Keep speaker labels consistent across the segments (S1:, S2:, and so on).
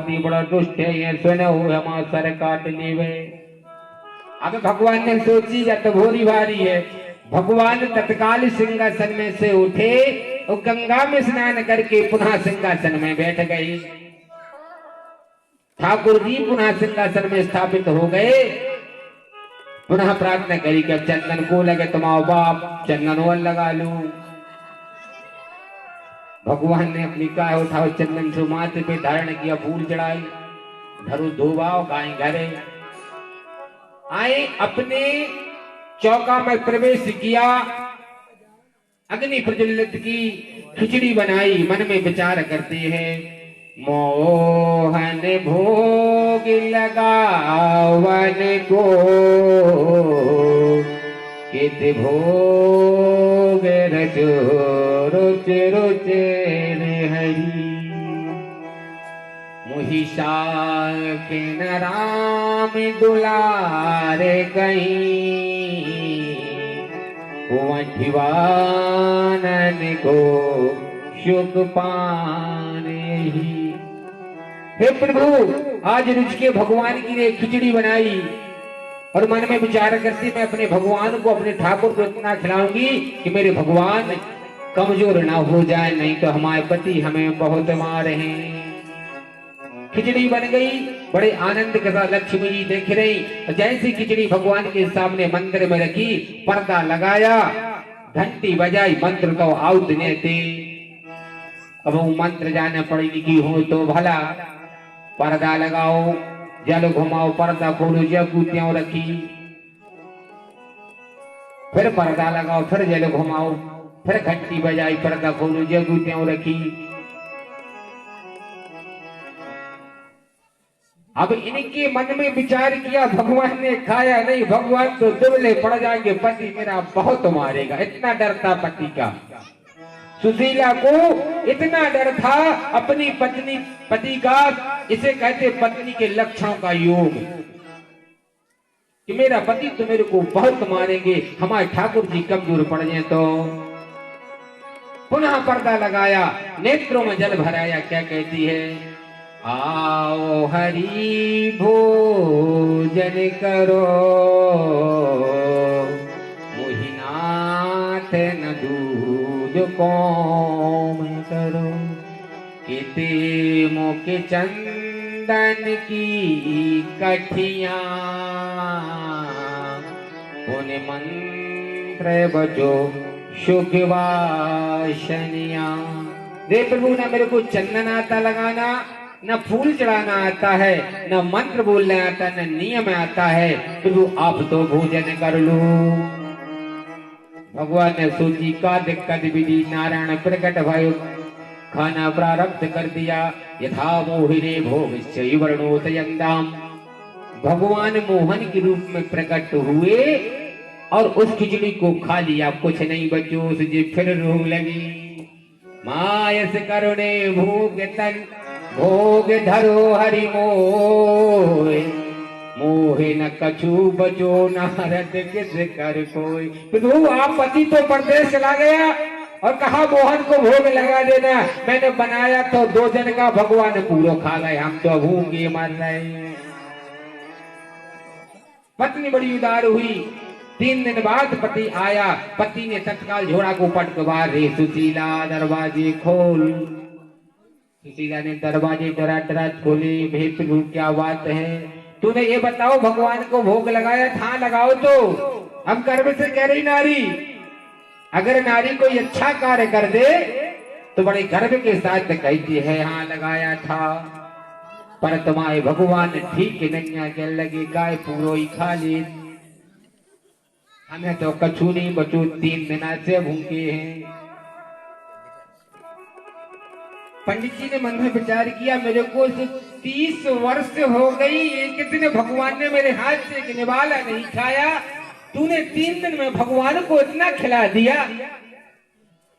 S1: पति बड़ा दुष्ट है, ये सुनो हमारा सर काट लेवे। अब भगवान ने सोची या तो भोरी भारी है। भगवान तत्काल सिंहासन में से उठे और गंगा में स्नान करके पुनः सिंहासन में बैठ गए। ठाकुर जी पुनः सिंहासन में स्थापित हो गए। पुनः प्रार्थना करी कि चंदन को लगे तुम्हारा बाप चंदन और लगा लू। भगवान ने अपनी काय उठाओ चंदन से माथे पे धारण किया, फूल चढ़ाई, धरो धोबाओ गाय घरे आए, अपने चौका में प्रवेश किया, अग्नि प्रज्वलित की, खिचड़ी बनाई, मन में विचार करते हैं मोहन भोग लगावन को कित भोग रचो रुच रुच हरि मोहिषा के न राम दुलारे कहीं कुंठिवानन को सुख पाने ही। हे प्रभु, आज रुच के भगवान की ने खिचड़ी बनाई और मन में विचार करती मैं अपने भगवान को, अपने ठाकुर को इतना खिलाऊंगी कि मेरे भगवान कमजोर ना हो जाए, नहीं तो हमारे पति हमें बहुत मार हैं। खिचड़ी बन गई, बड़े आनंद के साथ लक्ष्मी जी देख रही। जैसी खिचड़ी भगवान के सामने मंदिर में रखी, पर्दा लगाया, घंटी बजाई, मंत्र तो आउट ने थे। अब वो मंत्र जाने पड़ी लिखी हो तो भला, पर्दा लगाओ, जल घुमाओ, पर्दा खोलो, जगूतियां रखी, फिर पर्दा लगाओ, फिर जल घुमाओ, फिर घंटी बजाई, पर्दा खोलो, जगूतियां रखी। अब इनके मन में विचार किया, भगवान ने खाया नहीं, भगवान तो दुबले पड़ जाएंगे, पति मेरा बहुत मारेगा। इतना डर था पति का। सुशीला को इतना डर था अपनी पत्नी पति का। इसे कहते पत्नी के लक्षणों का योग, कि मेरा पति तो मेरे को बहुत मारेंगे, हमारे ठाकुर जी कमजोर पड़ जाए तो। पुनः पर्दा लगाया, नेत्रों में जल भराया, क्या कहती है आओ हरि भोजन करो मोहिनाथ न दूध कौम करो किते मोके चंदन की कठिया उन मंत्र बजो सुखवाशनिया। रे प्रभु, ना मेरे को चंदन आता लगाना, न फूल चढ़ाना आता है, न मंत्र बोलना आता, न नियम आता है। प्रभु आप तो भोजन कर लो। भगवान ने सोची का दिक्कत विधि, नारायण प्रकट भयो, खाना प्रारब्ध कर दिया। यथा मोहिने भोग वर्णोतयंदाम, भगवान मोहन के रूप में प्रकट हुए और उस खिचड़ी को खा लिया। कुछ नहीं बच्चों, उसे फिर रोग लगी। मायस करुणे भोग तन भोग धरो हरि मोहे मोहे न कछु बचो नारद किस कर कोई। प्रभु आप पति तो परदेश चला गया और कहा मोहन को भोग लगा देना, मैंने बनाया तो 2 जन का, भगवान पूरा खा गए, हम तो भूखे मर रहे। पत्नी बड़ी उदार हुई। 3 दिन बाद पति आया। पति ने तत्काल झोड़ा को पटकवा, रे सुशीला दरवाजे खोल। सुशीला ने दरवाजे डरा खोले। भे प्रभु क्या बात है, तूने ये बताओ भगवान को भोग लगाया था? लगाओ तो। हम गर्व से कह रही नारी, अगर नारी कोई अच्छा कार्य कर दे तो बड़े गर्व के साथ कहती है हाँ लगाया था, पर तुम्हारे भगवान ठीक नहीं के लगे, गाय पूरो ही खा ली, हमें तो कछु नहीं बचो, 3 दिन से भूखे हैं। पंडित जी ने मन में विचार किया, मेरे को 30 वर्ष हो गई, एक दिन भगवान ने मेरे हाथ से एक निवाला नहीं खाया, तूने 3 दिन में भगवान को इतना खिला दिया।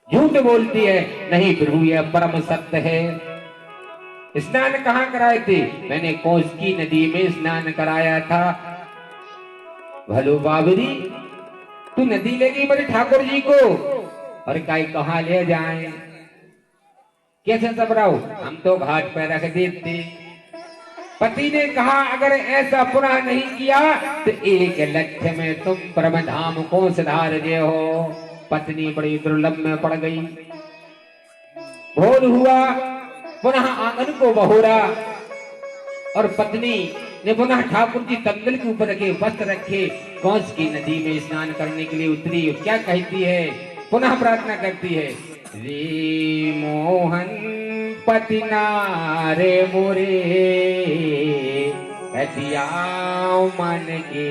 S1: झूठ बोलती है। नहीं प्रभु यह परम सत्य है। स्नान कहाँ कराए थे? मैंने कोसकी नदी में स्नान कराया था। भलो बाबरी, तू नदी ले गई मेरे ठाकुर जी को, और काई कहाँ ले जाए? कैसे सबराओ? हम तो घाट पे रख देते। पति ने कहा अगर ऐसा पुनः नहीं किया तो 1 लक्ष्य में तुम परम धाम को सिधार गए हो। पत्नी बड़ी दुर्लभ में पड़ गई। भोर हुआ, पुनः आंगन को बहोरा और पत्नी ने पुनः ठाकुर जी तंगल के ऊपर रखे, वस्त्र रखे, कौश की नदी में स्नान करने के लिए उतरी। क्या कहती है, पुनः प्रार्थना करती है, रे मोहन पति नारे मोरे कतिया मन के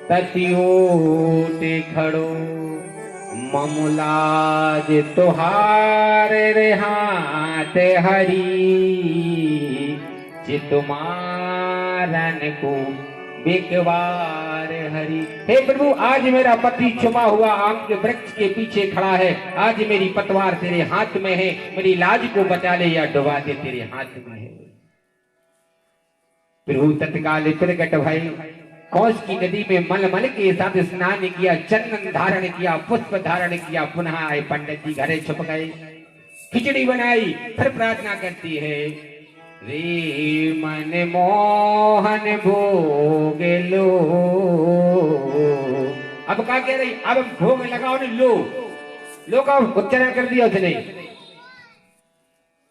S1: ततियोटे खड़ो ममुलाज तुहारे रे हाथ हरी चितुमारन को बिकवार हरी। हे प्रभु, आज मेरा पति छुपा हुआ आम के वृक्ष के पीछे खड़ा है। आज मेरी पतवार तेरे हाथ में है, मेरी लाज को बचा ले या डुबा दे, तेरे हाथ में है। प्रभु तत्काल प्रकट भई, कौश की नदी में मलमल के साथ स्नान किया, चंदन धारण किया, पुष्प धारण किया। पुनः आए पंडित जी घरे छुप गए, खिचड़ी बनाई, फिर प्रार्थना करती है, रे मन मोहन भोग लो। अब क्या कह रही, अब भोग लगाओ ने लो का उच्चारण कर दिया उसने।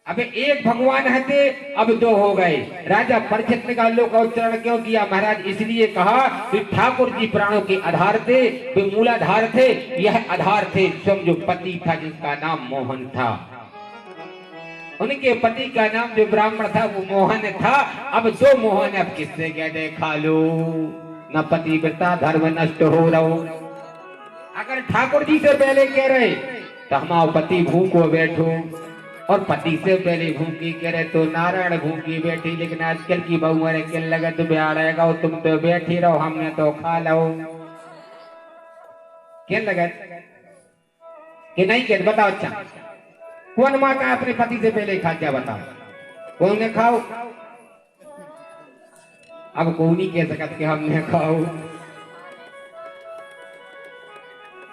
S1: अब 1 भगवान हते, अब 2 हो गए। राजा परीक्षित ने कहा लो का उच्चारण क्यों किया महाराज? इसलिए कहा कि ठाकुर जी प्राणों के आधार थे, वे मूलाधार थे, यह आधार थे स्वयं जो पति था जिसका नाम मोहन था। उनके पति का नाम जो ब्राह्मण था वो मोहन था। अब 2 मोहन, अब किससे कह दे खा लो, न पतिव्रता धर्म नष्ट हो रहो। अगर ठाकुर जी से पहले कह रहे तो हमारा पति भूखो बैठो, और पति से पहले भूखी कह रहे तो नारायण भूखी बैठी। लेकिन आजकल की बहू ने क्या लगा तो बिहारेगा, तुम तो बैठी रहो, हमने तो खा लो। क्या लगा कि नहीं कह बताओ? अच्छा, कौन माँ का अपने पति से पहले खा, क्या बताओ? कौन ने खाओ? अब कौन ही कह सकता कि हमने खाओ।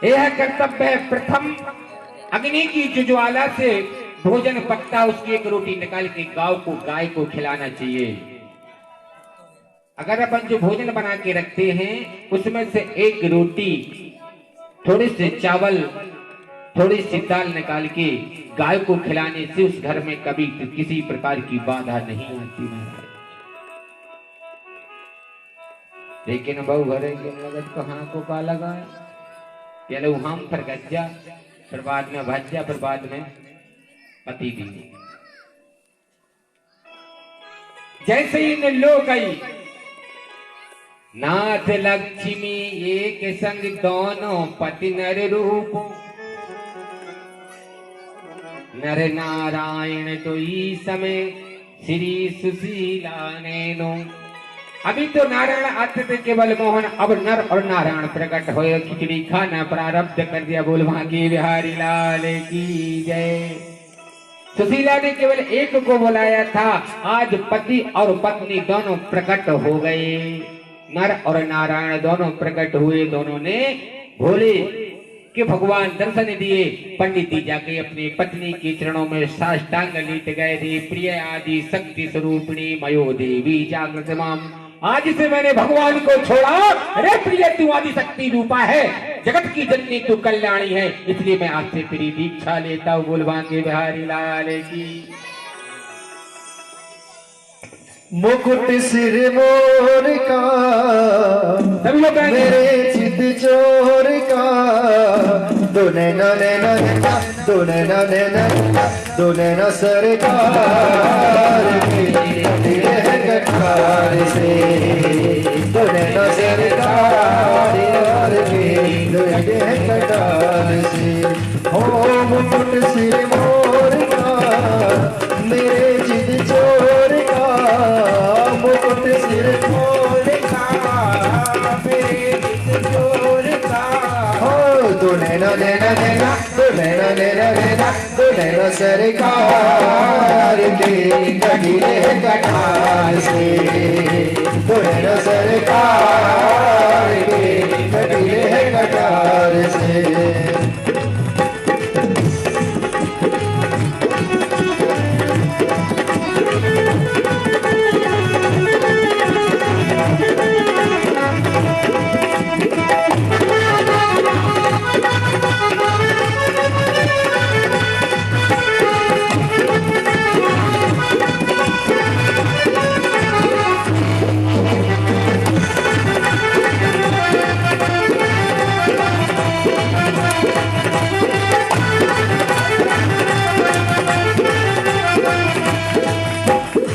S1: यह कर्तव्य है प्रथम अग्नि की ज्वाला से भोजन पकता, उसकी 1 रोटी निकाल के गाय को खिलाना चाहिए। अगर अपन जो भोजन बना के रखते हैं उसमें से 1 रोटी, थोड़े से चावल, थोड़ी सी दाल निकाल के गाय को खिलाने से उस घर में कभी किसी प्रकार की बाधा नहीं आती महाराज। लेकिन बहु घरे के लगत कहाँ को का लगा, चलो हम पर गज्जा, फिर बाद में भज्जा, फिर बाद में पति दी। जैसे ही ने लो गई, नाथ लक्ष्मी एक संग दोनों पति नर रूप, नर नारायण तो ई समय श्री सुशीला नैनो। अभी तो नारायण आते थे केवल मोहन, अब नर और नारायण प्रकट हुए, खिचड़ी खाना प्रारब्ध कर दिया। बोल भांगे बिहारी लाल की जय। सुशीला ने केवल 1 को बुलाया था, आज पति और पत्नी दोनों प्रकट हो गए। नर और नारायण दोनों प्रकट हुए। दोनों ने भोले कि भगवान दर्शन दिए। पंडित जी जाके अपनी पत्नी के चरणों में साष्टांग लेट गए थे। प्रिय आदि शक्ति स्वरूपिणी मयो देवी जागृत माम, आज से मैंने भगवान को छोड़ा। अरे प्रिय, तू आदि शक्ति रूपा है, जगत की जननी तू कल्याणी है, इसलिए मैं आज से तेरी दीक्षा लेता हूँ। बोल भांगे बिहारी लाल की।
S2: मुकुट सिर मोर का,
S1: सभी लोग
S2: मेरे चित चोर का, दो नैना नैना नैना, दो नैना नैना, दो नैना सरकार के कटार से, दो नैना सरकार के कटार से। हो मुकुट सिर मोर का, मेरे चित चोर का, मुकुट सिर मोर का, मेरे चित चोर का। हो दो नैना नैना नैना, दो नैना नैना नैना, दो नैना सरकार के कटीले कटार से, दो नैना सरकार के कटीले कटार से।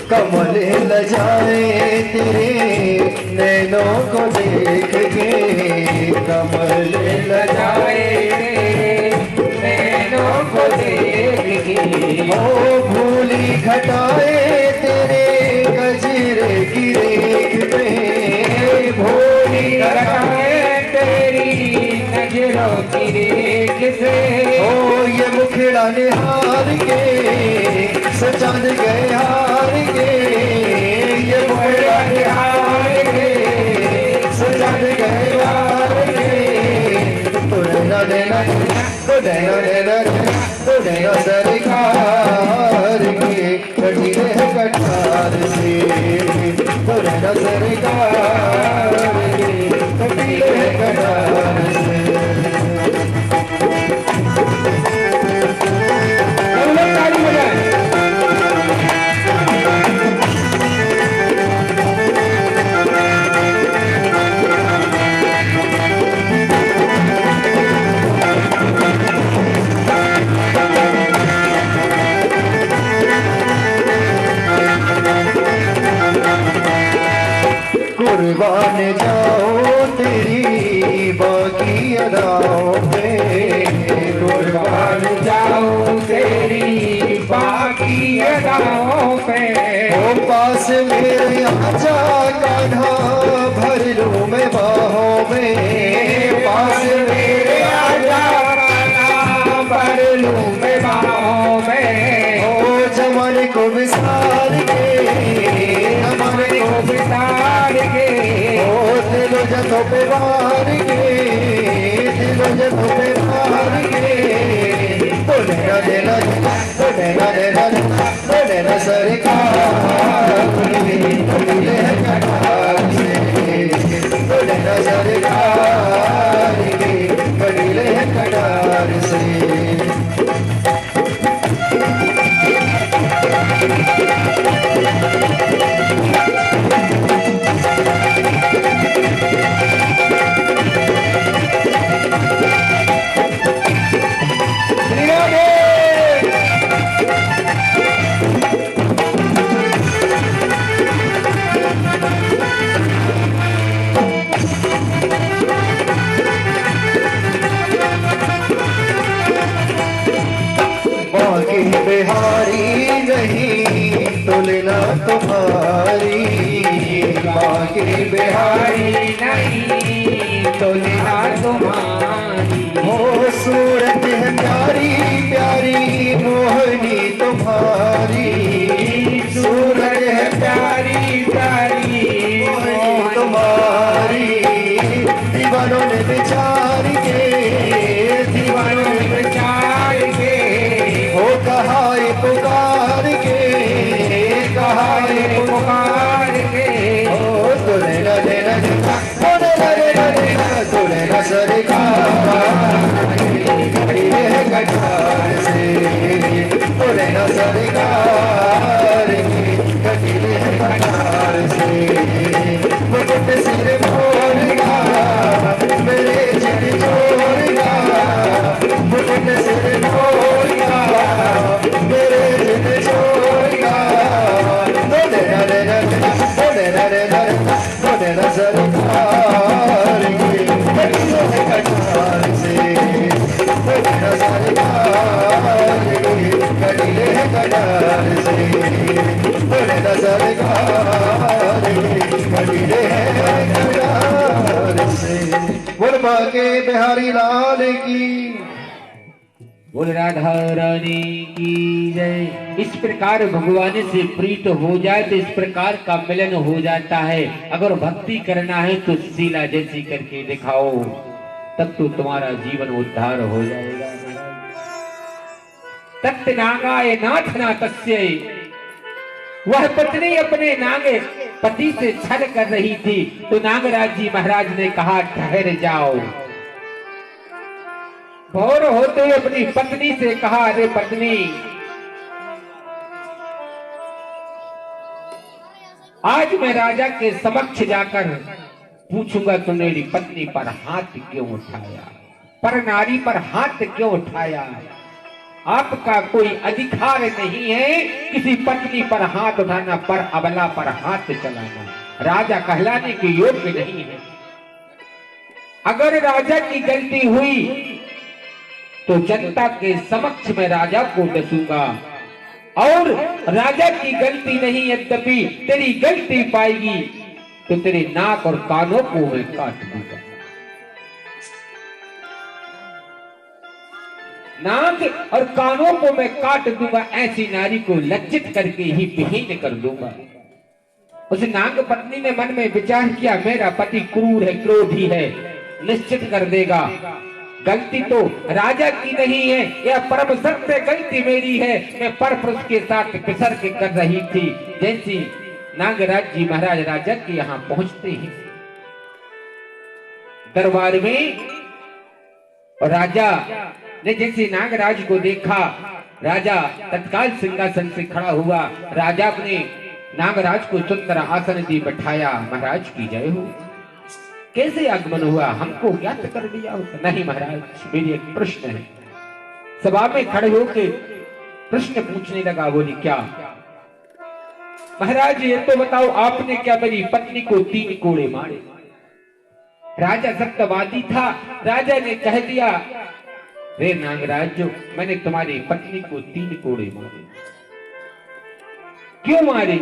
S2: कमल लजाए तेरे नैनों को देख के, कमल
S1: लजाए नैनों को देख के,
S2: ओ भूली घटाए तेरे गजरे की रेख पे,
S1: भूली घटाए तेरी नजरों की रेख से,
S2: ओ ये मुखड़ा निहार के सचांद गए हार के, ये मुखड़ा निहार के सचांद गए हार के, तो नैना नैना तो नैना नैना तो नैना सरकार के कटीले कटार से, तो नैना सरकार के कटीले कटार से।
S1: ताली बजाएं।
S2: कुर्बान जाओ तेरी बाकी अदाओं पे,
S1: कुर्बान जाओ तेरी बाकी अदाओं पे,
S2: ओ पास मेरे आजा कान्हा भर लूं मैं बाहों में,
S1: पास मेरे आजा कान्हा भर लूं मैं बाहों में,
S2: ओ जमाने को विसार के
S1: जमाने को बितार के,
S2: ओ दिलो जतों पे वार के, दिलो जतों पे वार के, तो नैना नैना तो नैना नैना तो नैना सरकार कटीले कटार से, तो नैना सरकार कटीले कटार से। बाकी बिहारी नहीं तुलना तुम्हारी, बाकी
S1: बिहारी नहीं तुलना तुम्हारी,
S2: हो सूरत है प्यारी प्यारी मोहनी तुम्हारी,
S1: सूरत है प्यारी प्यारी
S2: मोहनी तुम्हारी, दीवानों ने विचार के
S1: दीवानों ने विचार के,
S2: हो कहा ये पुकार के, कहा ये
S1: पुकार के,
S2: ओ तो नैना नैना तो नैना नैना नैना तो नैना सरकार कटीले कटार से, तो नैना सरकार कटीले कटार से, मुकुट सिर मोरगा मेरे चित चोरगा, मुकुट सिर मोरगा मेरे चित चोरगा, तो नैना नैना तो नैना नैना तो नैना सरकार कटीले कटार से, तो नैना सरकार कटीले कटार से, तो नैना सरकार कटीले कटार से। बोल बाके बिहारी लाल की,
S1: बोल राधा रानी की जय। इस प्रकार भगवान से प्रीत हो जाए तो इस प्रकार का मिलन हो जाता है। अगर भक्ति करना है तो शीला जैसी करके दिखाओ, तब तो तुम्हारा जीवन उद्धार हो जाएगा। तत् नागाय नाथ ना तस्य, वह पत्नी अपने नागे पति से छल कर रही थी तो नागराज जी महाराज ने कहा ठहर जाओ। भोर होते ही अपनी पत्नी से कहा, अरे पत्नी, आज मैं राजा के समक्ष जाकर पूछूंगा तुमने मेरी पत्नी पर हाथ क्यों उठाया, पर नारी पर हाथ क्यों उठाया। आपका कोई अधिकार नहीं है किसी पत्नी पर हाथ उठाना, पर अबला पर हाथ चलाना। राजा कहलाने के योग्य नहीं है। अगर राजा की गलती हुई तो जनता के समक्ष में राजा को डसूंगा, और राजा की गलती नहीं यद्यपि तेरी गलती पाएगी तो तेरे नाक और कानों को मैं काट दूंगा। नाक और कानों को मैं काट दूंगा, ऐसी नारी को लज्जित करके ही विहीन कर दूंगा। उस नाग पत्नी ने मन में विचार किया, मेरा पति क्रूर है, क्रोधी है, निश्चित कर देगा। गलती तो राजा की नहीं है, यह परम सत्य गलती मेरी है। मैं परपुरुष के साथ पिसर के कर रही थी। जैसी नागराज जी महाराज राजा के यहाँ पहुंचते हैं दरबार में, और राजा ने जैसे नागराज को देखा, राजा तत्काल सिंहासन से खड़ा हुआ। राजा ने नागराज को सुंदर आसन दी बैठाया। महाराज की जय हो। कैसे आगमन हुआ, हमको ज्ञात कर दिया होता। नहीं महाराज, मेरी एक प्रश्न है। सभा में खड़े होकर प्रश्न पूछने लगा। बोली क्या? महाराज ये तो बताओ, आपने क्या मेरी पत्नी को 3 कोड़े मारे? राजा सत्यवादी था। राजा ने कह दिया, रे नागराज, जो मैंने तुम्हारी पत्नी को 3 कोड़े मारे। क्यों मारे?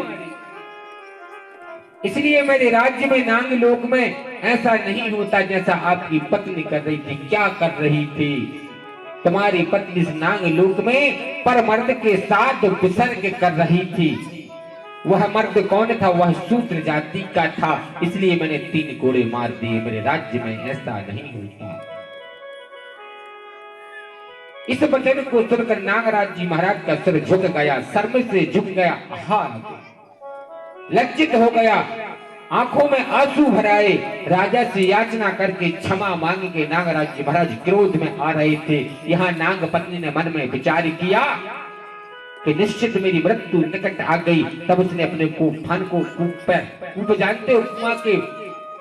S1: इसलिए मेरे राज्य में नाग लोक में ऐसा नहीं होता जैसा आपकी पत्नी कर रही थी। क्या कर रही थी तुम्हारी पत्नी इस नाग लोक में? पर मर्द के साथ विसर्ग कर रही थी। वह मर्द कौन था? वह शूद्र जाति का था। इसलिए मैंने 3 कोड़े मार दिए। मेरे राज्य में ऐसा नहीं होता। इस वचन को सुनकर नागराज जी महाराज का सिर झुक गया, शर्म से झुक गया, लज्जित हो गया, आंखों में आंसू भराए। राजा से याचना करके क्षमा मांग के नागराज जी महाराज क्रोध में आ रहे थे। यहाँ नाग पत्नी ने मन में विचार किया कि निश्चित मेरी मृत्यु निकट आ गई। तब उसने अपने फन को कूप जानते हो, कुआं के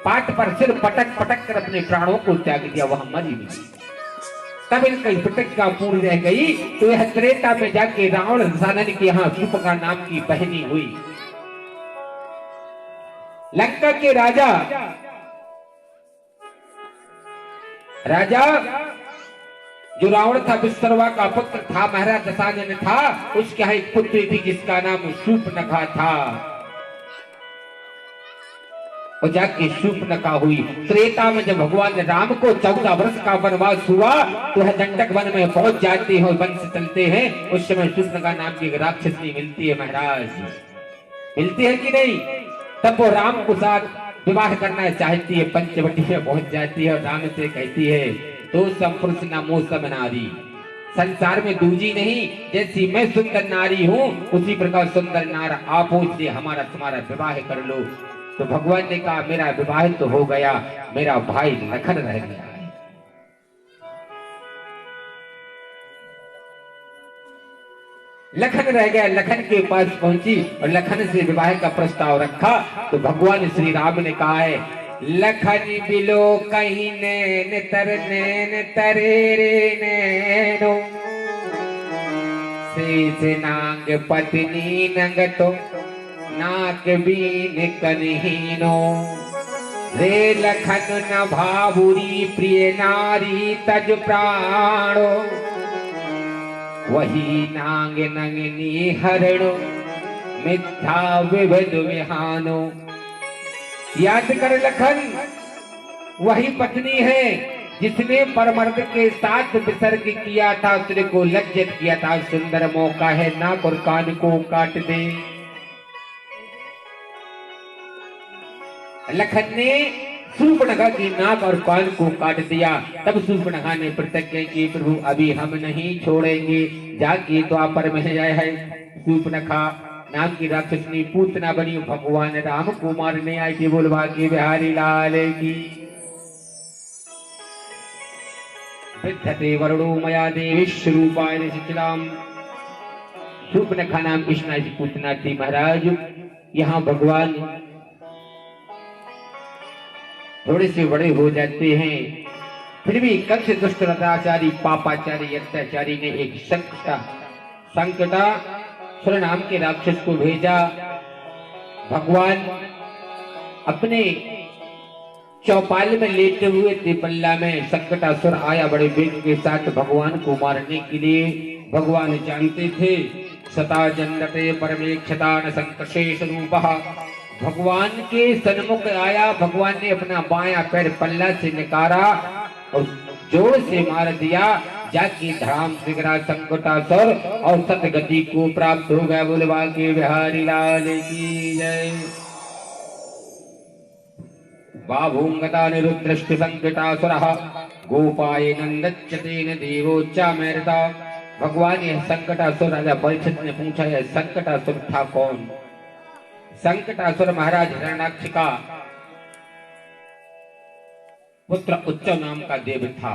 S1: पाट पर सिर पटक पटक कर अपने प्राणों को त्याग दिया। वह मरी नहीं। तब इनका प्रतिज्ञा पूरी रह गई। तो यह त्रेता में जाके रावण दशानन के यहाँ शूर्पणखा नाम की बहनी हुई। लंका के राजा जो रावण था, विश्रवा का पुत्र था, महाराज दशानन था। उसके यहाँ एक पुत्री थी जिसका नाम शूर्पणखा था। और जाके शूर्पणखा हुई। त्रेता में जब भगवान राम को 14 वर्ष का वनवास हुआ तो वह दंडक वन में पहुंच जाते हैं, वन से चलते हैं। उस समय शूर्पणखा नाम की एक राक्षसी मिलती है। महाराज मिलती है कि नहीं? तब वो राम के साथ विवाह करना चाहती है। पंचवटी में पहुंच जाती है और राम से कहती है, तो संपुरुष नमो सब नारी, संसार में दूजी नहीं। जैसी मैं सुंदर नारी हूँ उसी प्रकार सुंदर नार आप हो, इसलिए हमारा तुम्हारा विवाह कर लो। तो भगवान ने कहा, मेरा विवाह तो हो गया, मेरा भाई लखन रह गया। लखन रह गया। लखन के पास पहुंची और लखन से विवाह का प्रस्ताव रखा। तो भगवान श्री राम ने कहा है, लखन बिलो कहीं नैन तरे रे नैनो, शेष नाग पत्नी नंग तो नाक बीन कन्हीनो। रे लखन न भावुरी प्रिय नारी तज प्राणो, वही नांग नंगनी हरणो मिथ्या विभद विहानो। याद कर लखन, वही पत्नी है जिसने परमर्द के साथ विसर्ग किया था, तेरे को लज्जित किया था। सुंदर मौका है, नाक और कान को काट दे। लखन ने शूर्पणखा की नाक और कान को काट दिया। तब शूर्पणखा ने प्रतिज्ञा की, प्रभु अभी हम नहीं छोड़ेंगे। जाके द्वापर में आया है शूर्पणखा नाम की राक्षसनी पूतना बनी, भगवान राम को मारने आई थी। बोल भाग्य बिहारी लाल की। विद्यते वरुणो मया देवी स्वरूपाय निश्चिलाम। शूर्पणखा नाम कृष्णा की पूतना थी। महाराज यहाँ भगवान थोड़े से बड़े हो जाते हैं फिर भी कंस दुष्ट रथाचारी पापाचारी अत्याचारी ने एक संकटासुर नाम के राक्षस को भेजा। भगवान अपने चौपाल में लेटे हुए थे, पल्ला में संकटासुर आया बड़े वेग के साथ भगवान को मारने के लिए। भगवान जानते थे सता जन्नते परमेक्षता न संकर्षेष रूपः। भगवान के सन्मुख आया, भगवान ने अपना बायां पैर पल्ला से निकाला और जोर से मार दिया। जाके धड़ाम से गिरा संकटासुर और सतगति को प्राप्त हो गया। बोले बांके बिहारी लाल की जय। बाभूंगता निरुद्रष्ट संकटासुरः गोपाय नंदच्यतेन देवोच्चा मैरता। भगवान यह संकटासुर राजा परीक्षित ने पूछा, यह संकटासुर था कौन? संकटासुर महाराज हिरण्याक्ष का पुत्र उच्चव नाम का देव था।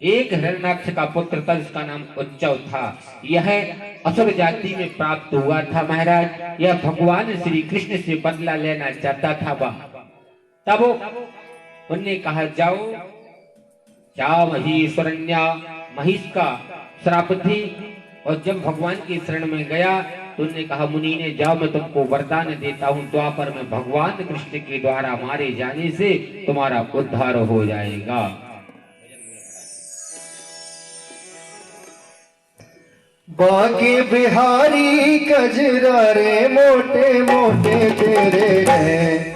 S1: एक हिरण्याक्ष का पुत्र था जिसका नाम उच्चव था। यह असुर जाति में प्राप्त हुआ था महाराज। यह भगवान श्री कृष्ण से बदला लेना चाहता था। वह तब उनने कहा जाओ महीश्वरण्या, महिष का श्राप थी। और जब भगवान की शरण में गया तो उन्होंने कहा मुनि ने जाओ मैं तुमको वरदान देता हूं, द्वापर में भगवान कृष्ण के द्वारा मारे जाने से तुम्हारा उद्धार हो जाएगा।
S2: बांके बिहारी कजरारे मोटे मोटे तेरे हैं।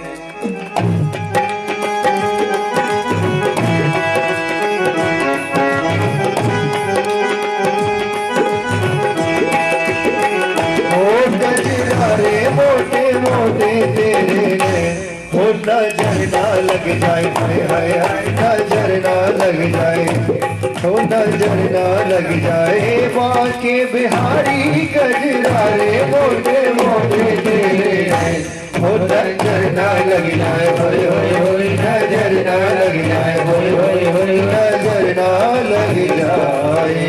S2: मोटे मोटे तेरे ने हो नजर ना लग जाए, हाय हाय हाय नजर ना लग जाए, हो नजर ना लग जाए। बांके बिहारी कजरारे मोटे मोटे तेरे हैं, हो नजर ना लग जाए, होय होय होय नजर ना लग जाए, होय होय होय नजर ना लग जाए।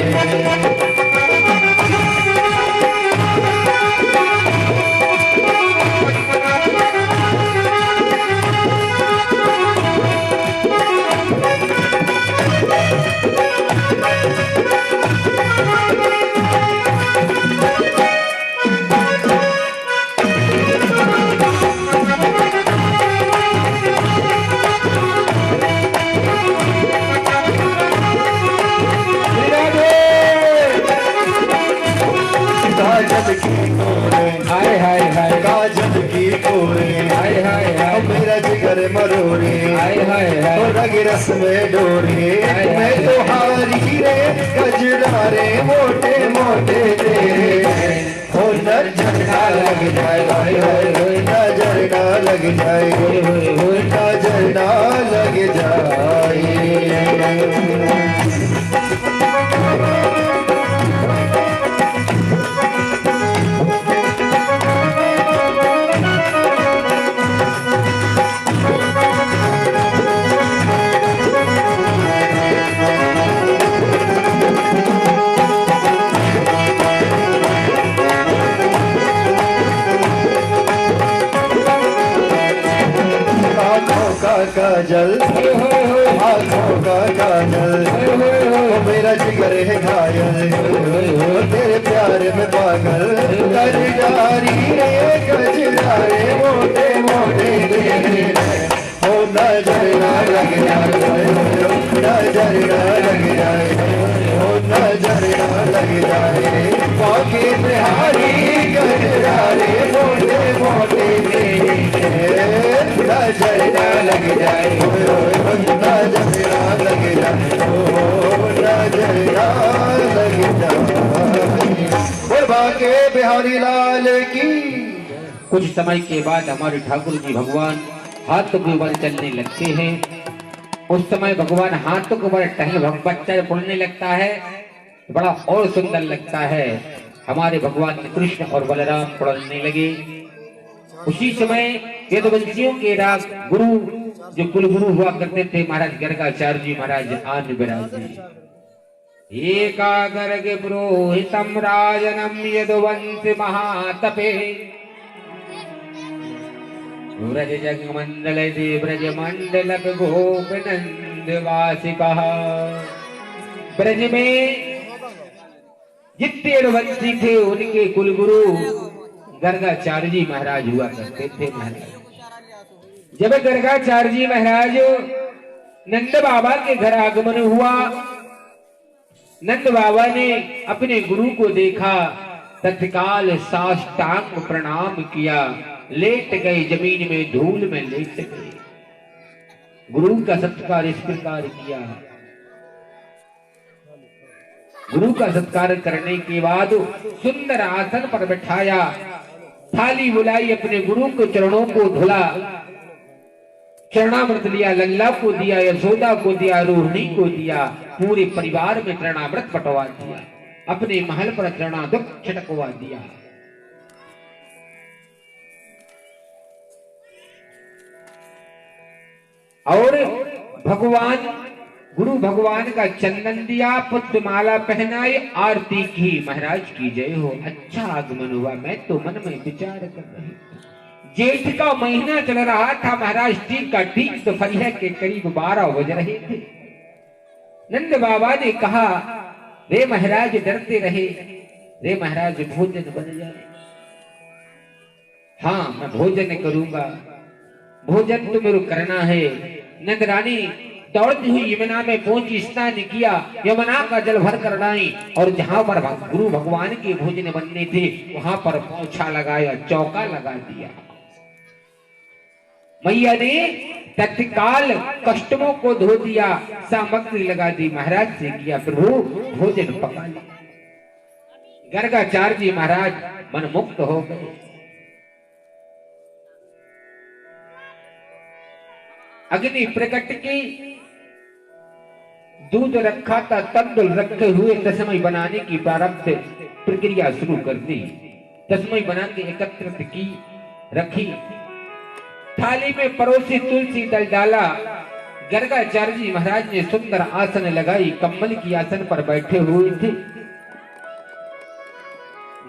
S2: हाय हाय हाय काजल की कोरे, हाय हाय हाय मेरा जिगर मरोरे, हाय हाय हाय रग रस में डोरे। मैं तो हारी रे गजरारे मोटे मोटे तेरे, हो नजर ना लग जाए, हाय हाय हाय नजर ना लग जाए, होय होय होय नजर ना लग जाए। काजल आँखों का काजल, मेरा जिगर है घायल, तेरे प्यार में पागल। गजरारी रे गजरारे मोटे मोटे तेरे, हो नजर ना लग जाए, नजर ना लग जाए, हो नजर ना लग जाए। बांके बिहारी गजरारे मोटे मोटे तेरे, नजर ना लग जाए, नजर ना लग जाए, नजर ना लग जाए। बांके बिहारी लाल की।
S1: कुछ समय के बाद हमारे ठाकुर जी भगवान हाथों के बल चलने लगते हैं। उस समय भगवान हाथों के बल टहल बच्चा पड़ने लगता है, बड़ा और सुंदर लगता है। हमारे भगवान कृष्ण और बलराम पड़ने लगे। उसी समय वेदवंशियों के राज गुरु जो कुलगुरु हुआ करते थे महाराज गर्गाचार्य जी महाराज आन विराजे। एकाग्र पुरोहितम राजनम यदुवंश महातपे, ब्रज जग मंडल दे ब्रज मंडल गोप नंदन। विंध्यवासी कहा। ब्रज में जितने रघुवंशी थे उनके कुलगुरु गर्गाचार्य जी महाराज हुआ करते थे। महाराज जब गर्गाचार्य जी महाराज नंद बाबा के घर आगमन हुआ, नंद बाबा ने अपने गुरु को देखा, तत्काल साष्टांग प्रणाम किया, लेट गए जमीन में, धूल में लेट गए। गुरु का सत्कार इस प्रकार किया। गुरु का सत्कार करने के बाद सुंदर आसन पर बैठाया, थाली बुलाई, अपने गुरु के चरणों को धुला, चरणामृत लिया, लल्ला को दिया, यशोदा को दिया, रोहिणी को दिया, पूरे परिवार में चरणामृत बंटवा दिया, अपने महल पर चरणादुख छिटकवा दिया। और भगवान गुरु भगवान का चंदन दिया, पुष्पमाला पहनाई, आरती की, महाराज की जय हो। अच्छा आगमन हुआ। मैं तो मन में विचार कर रही थी, जेठ का महीना चल रहा था महाराज, ठीक का ठीक दोपहर के करीब 12 बज रहे थे। नंद बाबा ने कहा, रे महाराज डरते रहे, रे महाराज भोजन बन जाए। हाँ मैं भोजन करूंगा, भोजन तो मेरे करना है। नंद रानी दौड़ती हुई यमुना में पहुंची, स्नान किया, यमुना का जल भर कर लाई, और जहां पर गुरु भगवान के भोजन बनने थे वहां पर पोछा लगाया, चौका लगा दिया। मैया ने तत्काल कष्टों को धो दिया, सामग्री लगा दी, महाराज से किया, प्रभु भोजन पका लिया। गर्गाचार्य जी महाराज मन मुक्त हो गए। अग्नि प्रकट की, दूध रखा था, तंदुल रखे हुए तस्मय बनाने की प्रारब्ध प्रक्रिया शुरू कर दी। तस्मय बना के एकत्रित की, रखी, थाली में परोसी, तुलसी दल डाला। गर्गाचार्य जी महाराज ने सुंदर आसन लगाई, कम्बल की आसन पर बैठे हुए थे।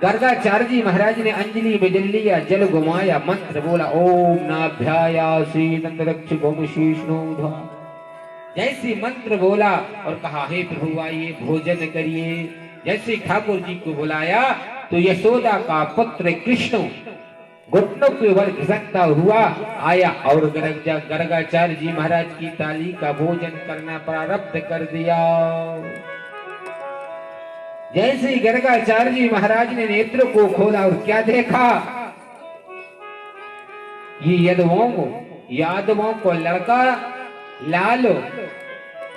S1: गर्गाचार्य जी महाराज ने अंजलि में जल लिया, जल घुमाया, मंत्र बोला, ओम नाभ्यायासी नंदरक्ष गोमशीष्णोधा। जैसे मंत्र बोला और कहा, हे प्रभु आइए भोजन करिए। जैसे ठाकुर जी को बुलाया तो यशोदा का पुत्र कृष्ण घुटनों के बल खिसकता हुआ आया और गर्गाचार्य जी महाराज की थाली का भोजन करना प्रारब्ध कर दिया। जैसे ही गर्गाचार्य जी महाराज ने नेत्र को खोला और क्या देखा, ये यादवों को लड़का लाल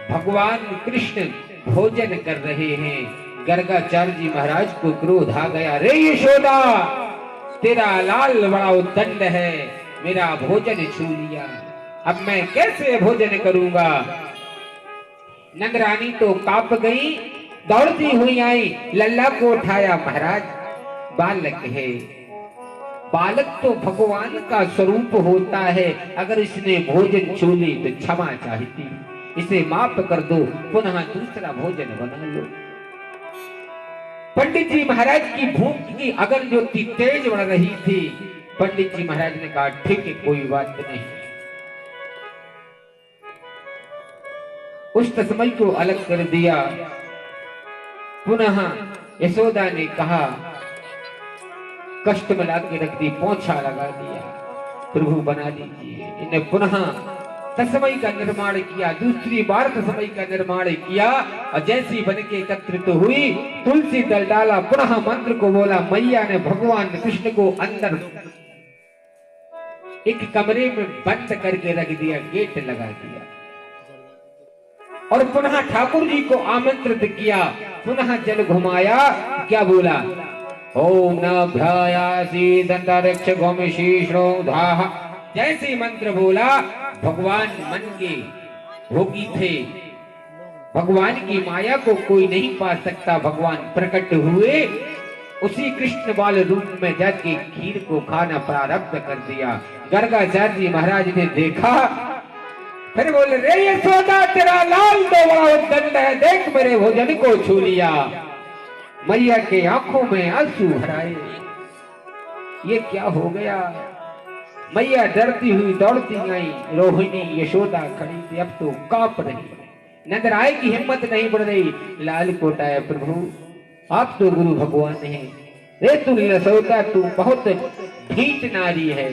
S1: भगवान कृष्ण भोजन कर रहे हैं। गर्गाचार्य जी महाराज को क्रोध आ गया, रे यशोदा, तेरा लाल बड़ा उद्दंड है, मेरा भोजन छू लिया, अब मैं कैसे भोजन करूंगा। नंद रानी तो कांप गई, दौड़ती हुई आई, लल्ला को उठाया, महाराज बालक है, बालक तो भगवान का स्वरूप होता है, अगर इसने भोजन छू ली तो क्षमा चाहती, इसे माफ कर दो, पुनः दूसरा भोजन बना लो। पंडित जी महाराज की भूख की अगन ज्योति तेज बढ़ रही थी। पंडित जी महाराज ने कहा, ठीक है, कोई बात नहीं। उस तस्मय को अलग कर दिया। पुनः यशोदा ने कहा, कष्ट मिला के रख दी, पोछा लगा दिया, प्रभु बना दीजिए। इन्हें पुनः तस्मय का निर्माण किया, दूसरी बार तस्मय का निर्माण किया, और जैसी बन के एकत्रित हुई, तुलसी दल डाला, पुनः मंत्र को बोला। मैया ने भगवान कृष्ण को अंदर एक कमरे में बंद करके रख दिया, गेट लगा दिया, और पुनः ठाकुर जी को आमंत्रित किया, पुनः जल घुमाया, क्या बोला, ओम नाभ्यायासी दंडारक्ष गोमशीष्णोधाः। जैसे मंत्र बोला, भगवान मन के भोगी थे, भगवान की माया को कोई नहीं पा सकता, भगवान प्रकट हुए, उसी कृष्ण बाल रूप में जाके खीर को खाना प्रारब्ध कर दिया। गर्गाचार्य जी महाराज ने देखा, फिर बोले, रे यशोदा, तेरा लाल तो बड़ा उद्दंड है, देख मेरे भोजन को छू लिया। मैया के आंखों में आंसू भराए, ये क्या हो गया। मैया डरती हुई दौड़ती आई। रोहिणी यशोदा खड़ी थी, अब तो कांप रही, नंद राय की हिम्मत नहीं बढ़ रही। लाल कोटाया प्रभु आप तो गुरु भगवान हैं। रे तू यशोदा तू बहुत ढीठ नारी है,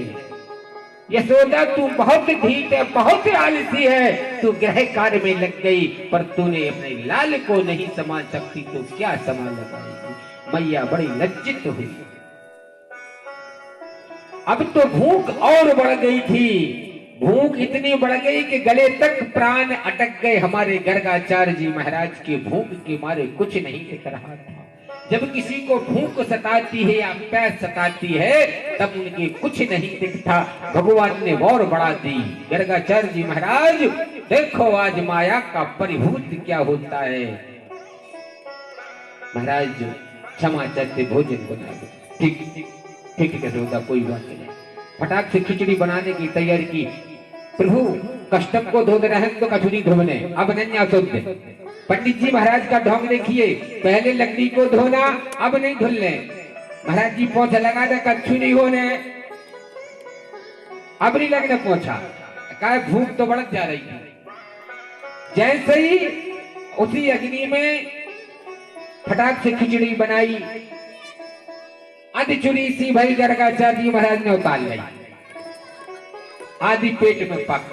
S1: यशोदा तू बहुत ढीठ है, बहुत आलसी है। तू गृह कार्य में लग गई, पर तूने अपने लाल को नहीं संभाल सकती तो क्या संभाल पाएगी। मैया बड़ी लज्जित हुई। अब तो भूख और बढ़ गई थी, भूख इतनी बढ़ गई कि गले तक प्राण अटक गए। हमारे गर्गाचार्य जी महाराज के भूख के मारे कुछ नहीं दिख रहा था। जब किसी को भूख सताती है या प्यास सताती है तब उनके कुछ नहीं दिखता। भगवान ने और बढ़ा दी। गर्गाचार्य जी महाराज देखो आज माया का परिभूत क्या होता है। महाराज क्षमा चाहते भोजन बना दो। ठीक ठीक ठीक है, कोई बात नहीं। फटाक से खिचड़ी बनाने की तैयारी की। प्रभु कष्टम को धो रहे हैं तो कछुरी धोने, अब नन्या शुद्ध। पंडित जी महाराज का ढोंग देखिए, पहले लकड़ी को धोना, अब नहीं धुलने। महाराज जी पोछा लगा दे, कच्छू नहीं होने, अब नहीं लगने पोछा। क्या भूख तो बढ़ जा रही थी। जैसे ही उसी अग्नि में फटाक से खिचड़ी बनाई, आधी चुरी सी भाई गर्गाचार्य जी महाराज ने उतार ली, आधी पेट में पक।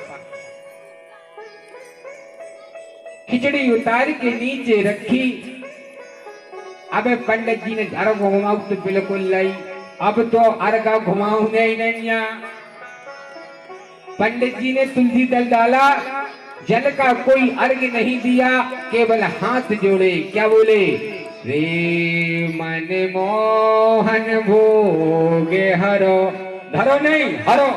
S1: खिचड़ी उतार के नीचे रखी। अब पंडित जी ने अर्घ घुमाऊ तो बिल्कुल लाई, अब तो अर्घ घुमाऊ नहीं। पंडित जी ने तुलसी दल डाला, जल का कोई अर्घ नहीं दिया, केवल हाथ जोड़े। क्या बोले? रे मन मोहन भोगे हरो, धरो नहीं हरो।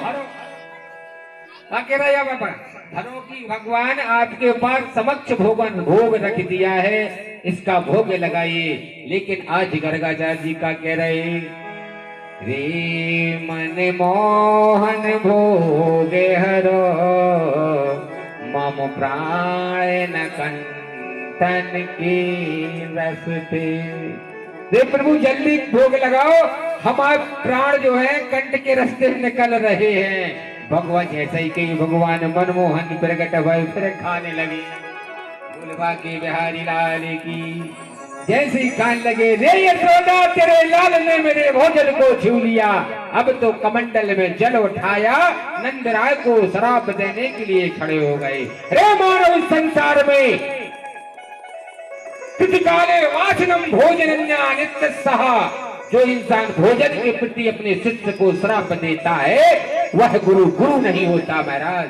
S1: या बाबा धरो की भगवान आपके पास समक्ष भोग रख दिया है, इसका भोग लगाइए। लेकिन आज गर्गाचार्य जी का कह रहे, रे मन मोहन भोगे हरो, मम प्राण कंठन के रसते। रे प्रभु जल्दी भोग लगाओ, हमारे प्राण जो है कंठ के रास्ते निकल रहे हैं। भगवान ऐसा ही कही, भगवान मनमोहन प्रकट भय फिर खाने लगे। बोलबा के बिहारी लाल की जैसे ही खान लगे, रे यशोदा तेरे लाल ने मेरे भोजन को छू लिया। अब तो कमंडल में जल उठाया, नंद राय को शराब देने के लिए खड़े हो गए। रे मानव संसार में काले वाचनम भोजन नित्य सहा, जो इंसान भोजन के प्रति अपने शिष्य को श्राप देता है वह गुरु नहीं होता। महाराज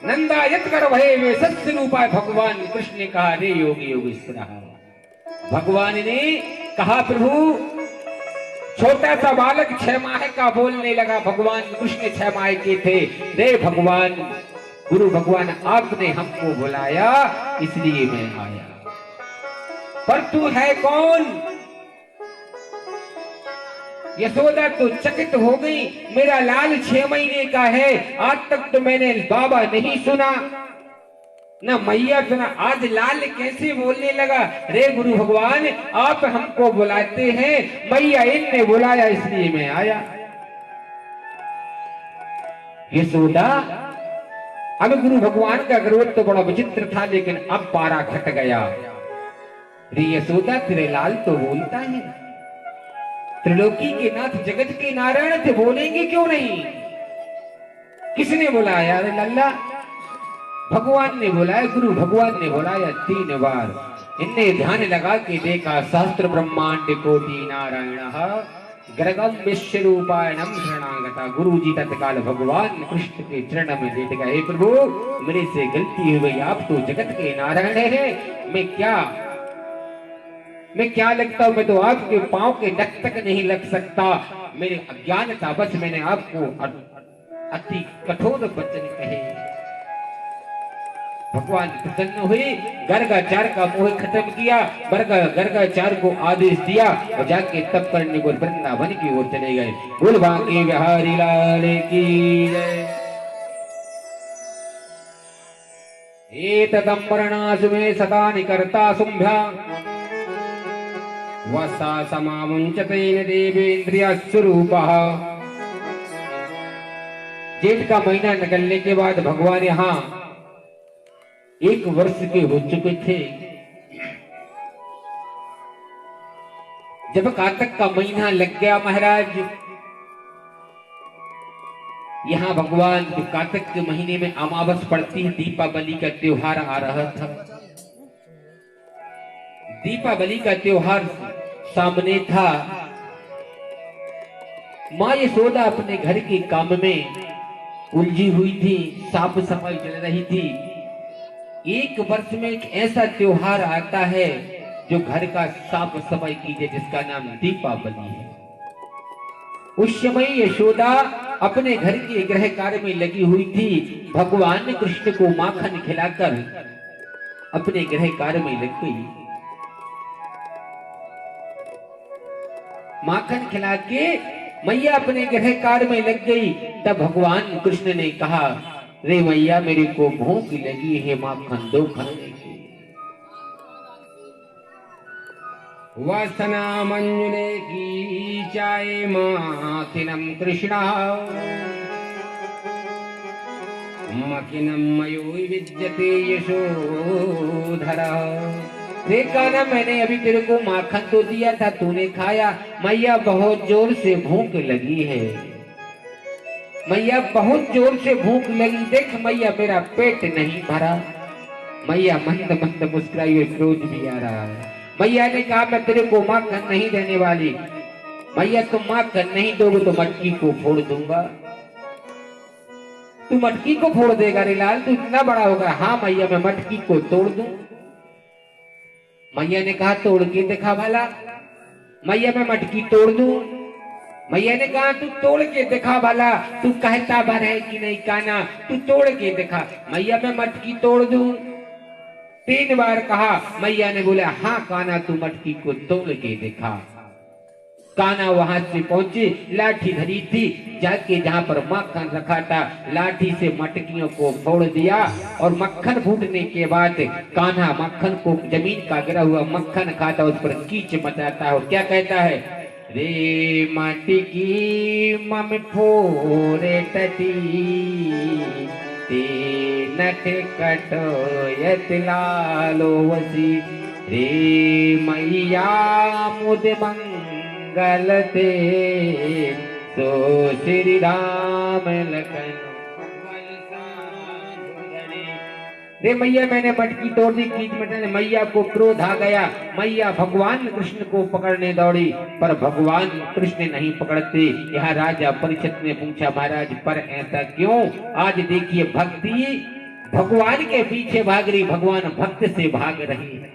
S1: नंदायत कर भय में सत्य रूपा भगवान कृष्ण ने कहा, रे योगी योगेश्वर। भगवान ने कहा, प्रभु छोटा सा बालक 6 माह का बोलने लगा। भगवान कृष्ण 6 माह के थे। रे भगवान गुरु भगवान आपने हमको बुलाया इसलिए मैं आया, पर तू है कौन? यशोदा तो चकित हो गई, मेरा लाल 6 महीने का है, आज तक तो मैंने बाबा नहीं सुना न मैया सुना, आज लाल कैसे बोलने लगा? रे गुरु भगवान आप हमको बुलाते हैं, मैया इनने बुलाया इसलिए मैं आया। यशोदा अब गुरु भगवान का क्रोध तो बड़ा विचित्र था, लेकिन अब पारा घट गया। रे यशोदा तेरे लाल तो बोलता है, त्रिलोकी के नाथ जगत के नारायण थे, बोलेंगे क्यों नहीं? किसने बुलाया? रे लल्ला भगवान ने बुलाया, गुरु भगवान ने बुलाया 3 बार। इनने ध्यान लगा के देखा, सहस्त्र ब्रह्मांड कोटि नारायण गर्गम विश्व रूपायणम शरणागता। गुरु जी तत्काल भगवान कृष्ण के चरण में लेट गए। प्रभु मेरे से गलती हो गई, आप तो जगत के नारायण हैं, मैं क्या लगता हूं? मैं तो आपके पांव के नख तक नहीं लग सकता। मेरी अज्ञानता बस मैंने आपको अति कठोर वचन कहे। भगवान प्रसन्न हुए, गर्गाचार्य का मोह खत्म किया, गर्गाचार्य को आदेश दिया और जाके तप करने को वृंदावन की ओर चले गए। बोल बांके बिहारी लाल की जय। एतदं वर्णासु मे सदा निकर्ता शुंभ्या वसा समामुंचतेन देवेन्द्रिय स्वरूपः। जेठ का महीना निकलने के बाद भगवान यहाँ 1 वर्ष के हो चुके थे। जब कार्तिक का महीना लग गया महाराज, यहाँ भगवान कार्तिक के महीने में अमावस पड़ती है, दीपावली का त्योहार आ रहा था। दीपावली का त्योहार सामने था। माँ यशोदा अपने घर के काम में उलझी हुई थी, साफ सफाई चल रही थी। 1 वर्ष में एक ऐसा त्योहार आता है जो घर का साफ सफाई कीजिए, जिसका नाम दीपावली है। उस समय यशोदा अपने घर के गृह कार्य में लगी हुई थी। भगवान कृष्ण को माखन खिलाकर अपने गृह कार्य में लग गई। माखन खिला के मैया अपने गृह कार्य में लग गई। तब भगवान कृष्ण ने कहा, रे मैया मेरे को भूख लगी है, माखन दो खाने की। वासना मंजुले की चाय माखिनम कृष्णा मखिनम मयो विद्यते यशोधरा। देखा ना, मैंने अभी तेरे को माखन तो दिया था, तूने खाया। मैया बहुत जोर से भूख लगी है, मैया बहुत जोर से भूख लगी। देख मैया मेरा पेट नहीं भरा। मैया मंद मंद मुस्कुराई हुई, क्रोध भी आ रहा है। मैया ने कहा, मैं तेरे को माखन नहीं देने वाली। मैया तुम माखन नहीं दोगे तो मटकी को फोड़ दूंगा। तू मटकी को फोड़ देगा रे लाल, तू इतना बड़ा होगा। हाँ मैया मैं मटकी को तोड़ दूं। मैया ने कहा, तोड़ के दिखा भला। मैया मैं मटकी तोड़ दूं। मैया ने कहा, तू तोड़ के दिखा भला। तू कहता भर है कि नहीं काना, तू तोड़ के दिखा। मैया मैं मटकी तोड़ दूं। 3 बार कहा। मैया ने बोला, हाँ काना तू मटकी को तोड़ के दिखा। काना वहां से पहुंचे, लाठी धरी थी, जाके जहां पर मक्खन रखा था लाठी से मटकियों को फोड़ दिया। और मक्खन फूटने के बाद कान्हा मक्खन को, जमीन का गिरा हुआ मक्खन खाता, उस पर कीच मचाता है और क्या कहता है, रे मटकी मम फोरे टटी ते नट कटोयत लालो वसी। रे मैया मुद मंगलते सो श्री राम लखन। रे मैया मैंने मटकी तोड़ दी, कीच मचाने। मैया को क्रोध आ गया। मैया भगवान कृष्ण को पकड़ने दौड़ी, पर भगवान कृष्ण नहीं पकड़ते। यहाँ राजा परीक्षित ने पूछा, महाराज पर ऐसा क्यों? आज देखिए भक्ति भगवान के पीछे भाग रही, भगवान भक्त से भाग रही है।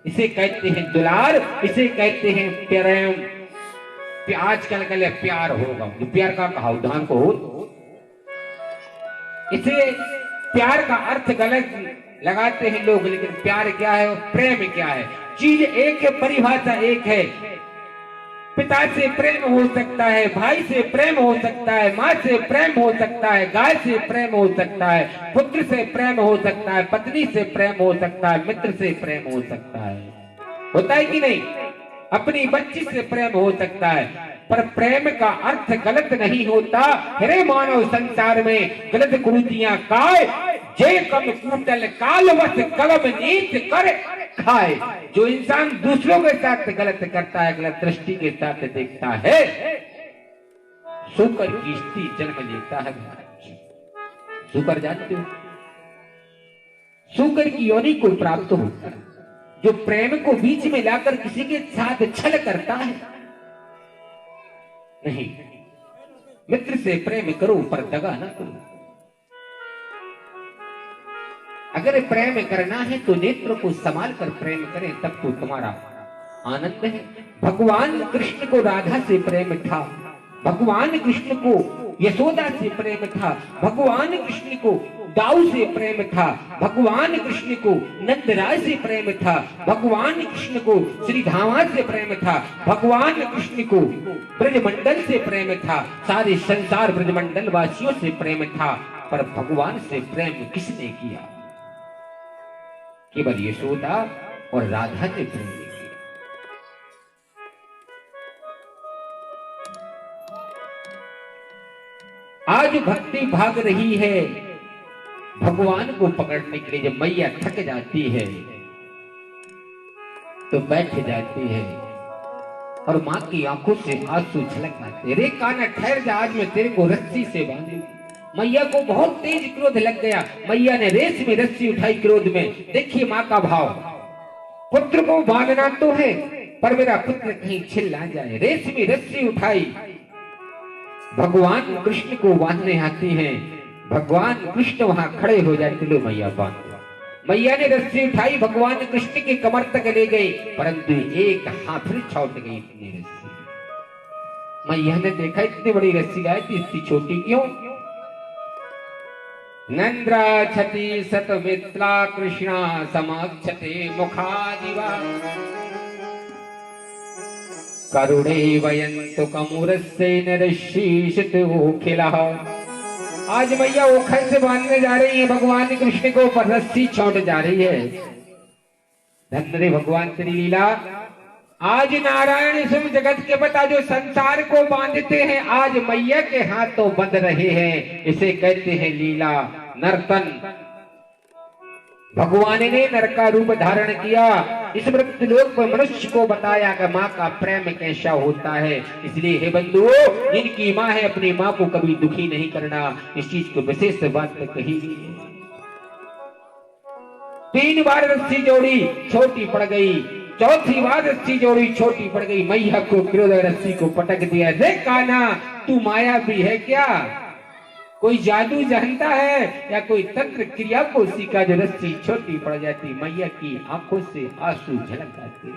S1: इसे कहते हैं दुलार, इसे कहते हैं प्रेम। आजकल के लिए प्यार होगा, जो प्यार का कहा उदाहरण को हो। इसे प्यार का अर्थ गलत लगाते हैं लोग, लेकिन प्यार क्या है और प्रेम क्या है? चीज एक है, परिभाषा एक है। पिता से प्रेम हो सकता है, भाई से प्रेम हो सकता है, माँ से प्रेम हो सकता है, गाय से प्रेम हो सकता है, पुत्र से प्रेम हो सकता है, पत्नी से प्रेम हो सकता है, मित्र से प्रेम हो सकता है। होता है कि नहीं? अपनी बच्ची से प्रेम हो सकता है, पर प्रेम का अर्थ गलत नहीं होता। हे मानव संसार में गलत कुरुतियां काय, जे कम कूटल कालवश कलम नीत कर खाए। जो इंसान दूसरों के साथ गलत करता है, गलत दृष्टि के साथ देखता है, शुकर की स्त्री जन्म लेता है। शुकर जानते हो? शुकर की योनि को प्राप्त होता है जो प्रेम को बीच में लाकर किसी के साथ छल करता है। नहीं, मित्र से प्रेम करो पर दगा ना करो। अगर प्रेम करना है तो नेत्र को संभाल कर प्रेम करें, तब तो तुम्हारा आनंद है। भगवान कृष्ण को राधा से प्रेम था, भगवान कृष्ण को यशोदा से प्रेम था, भगवान कृष्ण को दाऊ से प्रेम था, भगवान कृष्ण को नंदराय से प्रेम था, भगवान कृष्ण को श्रीधामा से प्रेम था, भगवान कृष्ण को ब्रजमंडल से प्रेम था, सारे संसार ब्रजमंडल वासियों से प्रेम था। पर भगवान से प्रेम किसने किया? केवल यशोदा और राधा ने प्रेम किया। आज भक्ति भाग रही है भगवान को पकड़ने के लिए। जब मैया थक जाती है तो बैठ जाती है और माँ की आंखों से आंसू छलक आते। रे कान्हा ठहर जा, आज मैं तेरे को रस्सी से बांधू। मैया को बहुत तेज क्रोध लग गया। मैया ने रेस में रस्सी उठाई क्रोध में। देखिए माँ का भाव, पुत्र को बांधना तो है पर मेरा पुत्र कहीं छिल ना जाए। रेस में रस्सी उठाई, भगवान कृष्ण को बांधने आती हैं। भगवान कृष्ण वहां खड़े हो जाते। लो मैया बांध। मैया ने रस्सी उठाई, भगवान कृष्ण के कमर तक ले गई, परंतु एक हाथ फिर छूट गई। इतनी रस्सी मैया ने देखा, इतनी बड़ी रस्सी गाय थी, इतनी छोटी क्यों? नंद्रा छति सतवित्ला कृष्णा समाक्षते मुखादिवा करुणे वयंतु कमुरस्य नरशीषित ओखिलः। आज मैया ओखल से बांधने जा रही है भगवान कृष्ण को, पर रस्सी छूट जा रही है। धन्य भगवान तेरी लीला। आज नारायण सिंह जगत के पिता जो संसार को बांधते हैं, आज मैया के हाथ तो बंध रहे हैं। इसे कहते हैं लीला नर्तन। भगवान ने नर का रूप धारण किया, इस मृत्युलोक पर मनुष्य को बताया कि माँ का प्रेम कैसा होता है। इसलिए हे बंधुओं, जिनकी माँ है अपनी माँ को कभी दुखी नहीं करना। इस चीज को विशेष बात कही। 3 बार रस्सी जोड़ी, छोटी पड़ गई। 4थी बार रस्सी जोड़ी, छोटी पड़ गई। मैया को क्रोध रस्सी को पटक दिया। रे कान्हा, तू माया भी है क्या? कोई जादू जानता है या कोई तंत्र क्रिया को सीखा जो रस्सी छोटी पड़ जाती? मैया की आंखों से आंसू झलक आते।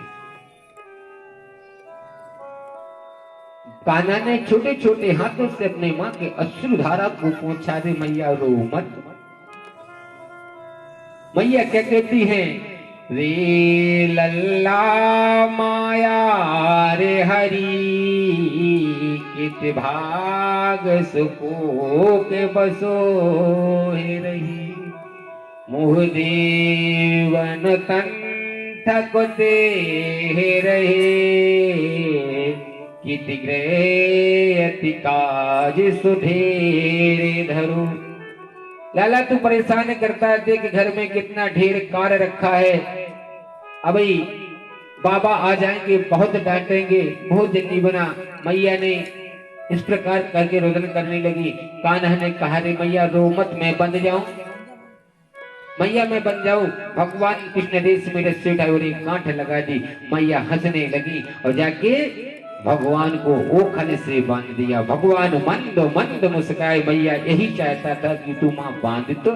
S1: कान्हा ने छोटे छोटे हाथों से अपने माँ के अश्रुधारा को पहुंचा दे। मैया रो मत। मैया क्या कहती हैं? रे लल्ला माया रे हरी कित भाग सुको के बसो हे रही। मोह देवन तन थकते हे रहे कित ग्रह अति काज सुधेरे धरो। लाला तू परेशान करता है, देख घर में कितना ढेर कार्य रखा है। अभी बाबा आ जाएंगे, बहुत डांटेंगे, बहुत जल्दी बना। मैया ने इस प्रकार करके रोदन करने लगी। कान्हा ने कहा, रे मैया रो मत, मैं बंध जाऊं? मैया मैं बन जाऊं? भगवान कृष्ण देश में रस्सी उठाई और एक गांठ लगा दी। मैया हंसने लगी और जाके भगवान को ओखल से बांध दिया। भगवान मंद मंद मुस्काए। मैया यही चाहता था कि तू मां बांध तो।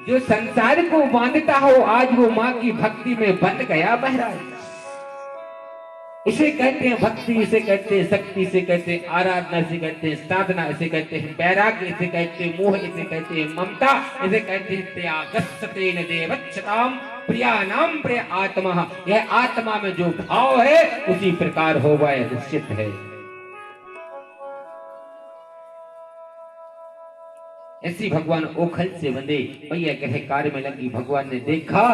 S1: जो संसार को बांधता हो, आज वो मां की भक्ति में बंध गया बहरा। इसे कहते हैं भक्ति, इसे कहते हैं शक्ति, इसे कहते हैं आराधना, इसे कहते हैं साधना, इसे कहते हैं वैराग्य, इसे कहते हैं मोह, इसे कहते हैं ममता, इसे कहते हैं त्यागस्तेन देवच्छताम प्रियानाम प्रिय आत्मा। यह आत्मा में जो भाव है उसी प्रकार होगा, यह निश्चित है। ऐसी भगवान ओखल से बंधे। मैया कहे कार्य में लगी। भगवान ने देखा,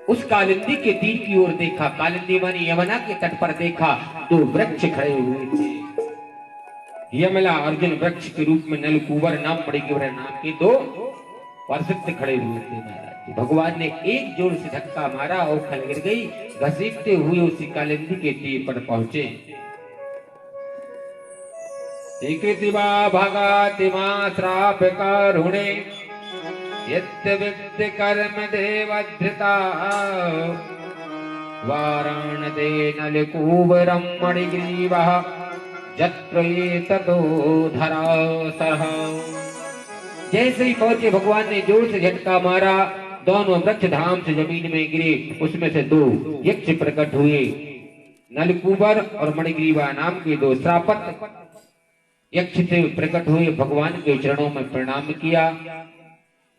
S1: उस कालिंदी के तीर की ओर देखा। कालिंदी मानी यमुना के तट पर देखा, 2 वृक्ष खड़े हुए थे। यमला अर्जुन वृक्ष के रूप में नलकूबर नाम मणिग्रीवा नाम के 2 वरसिद्ध खड़े हुए थे महाराज। भगवान ने एक जोर से धक्का मारा, ओखल गिर गई। घसीटते हुए उसी कालिंदी के तीर पर पहुंचे। भागाति मां श्राप कारुणे यद्विद्य कर्म देवधृता वारण दे नलकूबरम मणिग्रीवः जत्र एततो धरासरः। जैसे ही पहुंचे भगवान ने जोर से झटका मारा, दोनों वृक्ष धाम से जमीन में गिरे। उसमें से 2 यक्ष प्रकट हुए। नलकूबर और मणिग्रीवा नाम के 2 श्रापत यक्ष से प्रकट हुए। भगवान के चरणों में प्रणाम किया।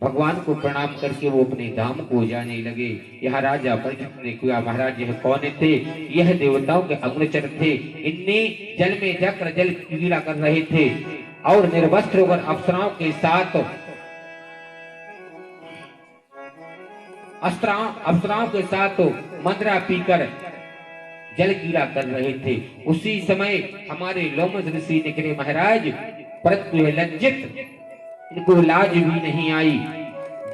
S1: भगवान को प्रणाम करके वो अपने धाम को जाने लगे। यह राजा परीक्षित ने किया, महाराज यह कौन थे? यह देवताओं के अनुचर थे। इनने जल में जाकर जल क्रीड़ा कर रहे थे और निर्वस्त्र होकर अप्सराओं के साथ मंद्रा पीकर जल कीड़ा कर रहे थे। उसी समय हमारे लोमस ऋषि निकले महाराज, परंतु ये लज्जित, इनको लाज भी नहीं आई।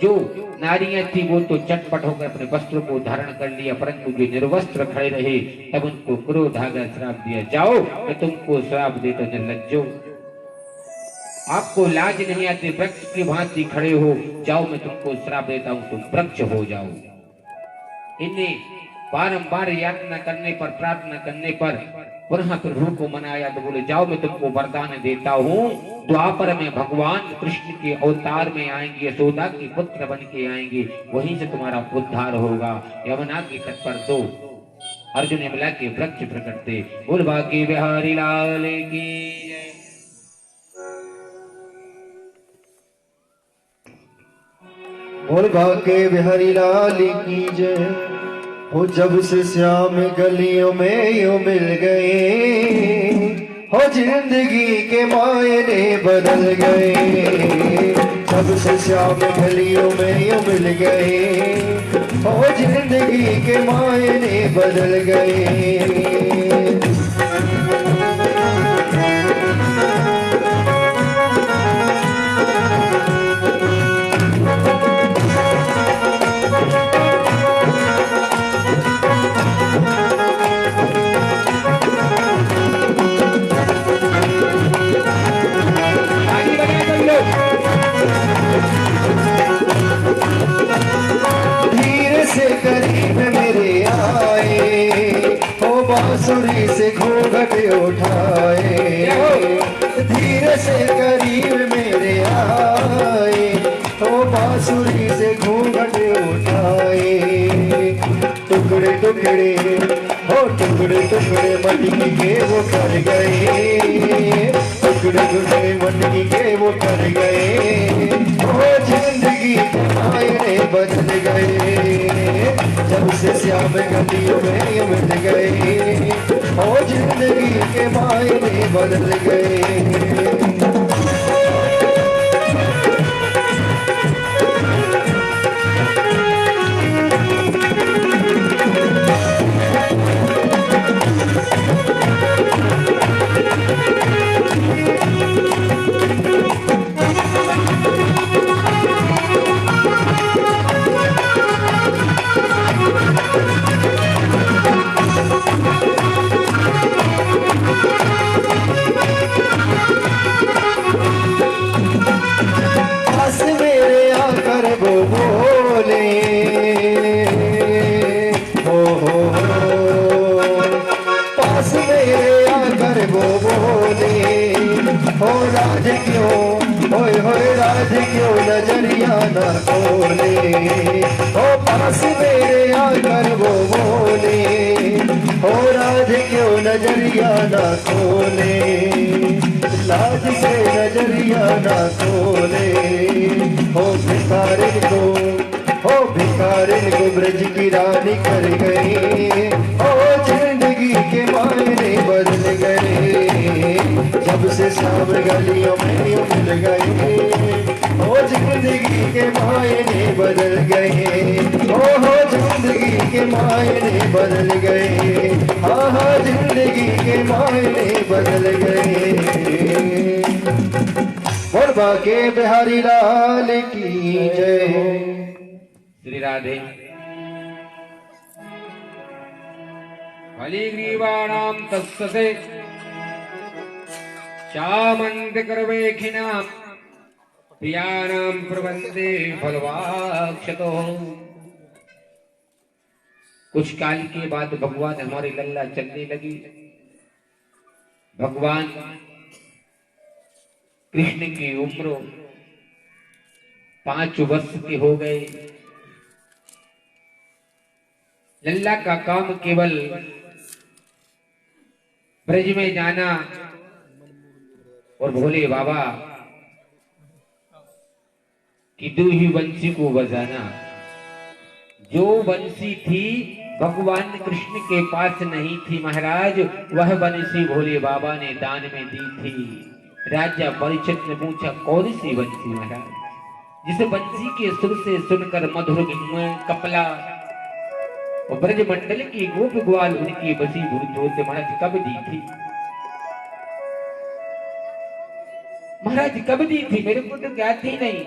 S1: जो नारियां थी वो तो चटपट होकर अपने वस्त्र को धारण कर लिया, परंतु जो निर्वस्त्र खड़े रहे तब उनको क्रोध आ गया, श्राप दिया, जाओ मैं तुमको श्राप देता निर्लज्जो, आपको लाज नहीं आती, वृक्ष की भांति खड़े हो, जाओ मैं तुमको श्राप देता हूं, तुम वृक्ष हो जाओ। इन्हें बारंबार यातना करने पर, प्रार्थना करने पर पुनः प्रभु को मनाया तो बोले, जाओ मैं तुमको वरदान देता हूँ, द्वापर में भगवान कृष्ण के अवतार में आएंगे, यशोदा के पुत्र बन के आएंगे, वहीं से तुम्हारा उद्धार होगा। यमुना के तट पर दो अर्जुन यमला के वृक्ष प्रकटते। बोल बाकी बिहारी लाल की जय।
S2: बोल भाग्य बिहारी लाल की जय। हो जब से श्याम गलियों में यूं मिल गए, हो जिंदगी के मायने बदल गए। जब से श्याम गलियों में यूं मिल गए, हो जिंदगी के मायने बदल गए। करीब मेरे आए, हो बांसुरी से घूंघट उठाए। धीरे से करीब मेरे आए, हो बांसुरी से घूंघट उठाए। टुकड़े टुकड़े, हो टुकड़े टुकड़े मटकी के वो कर गए, टुकड़े टुकड़े मटकी के वो कर गए। हो जिंदगी के मायने बदल गए, जब से श्याम गलियों में मिल गए, हो जिंदगी के मायने बदल गए। नजरिया न खोले, ओ पास मेरे आकर वो बोले, ओ राज क्यों नजरिया न खोले, लाज से नजरिया न खोले। हो भिखारिन को ब्रज की रानी कर गए, ओ जिंदगी के मायने बदल गए। जब से श्याम गलियों में मिल गए, हो जिंदगी के मायने बदल गए, हो जिंदगी के मायने बदल गए, हाँ जिंदगी के मायने बदल गए। और बाके बिहारी लाल की जय।
S1: श्री राधे। फलीग्रीवाणां तस्सते चामन्तिकर्वेखिनां प्रियाणां प्रबन्धे फलवाक्षतो। कुछ काल के बाद भगवान हमारी लल्ला चलने लगी। भगवान कृष्ण की उम्र 5 वर्ष के हो गए। लल्ला का काम केवल ब्रज में जाना और भोले बाबा की 2 ही बंसी को बजाना। जो बंसी थी भगवान कृष्ण के पास नहीं थी महाराज, वह बंसी भोले बाबा ने दान में दी थी। राजा परीक्षित ने पूछा, कौन सी बंसी महाराज? जिस बंसी के सुर से सुनकर मधुर कपला और ब्रजमंडल की गोप ग्वाल उनकी बसीभूत होते महाराज कब दी थी? महाराज कब दी थी? मेरे को तो ज्ञात ही नहीं।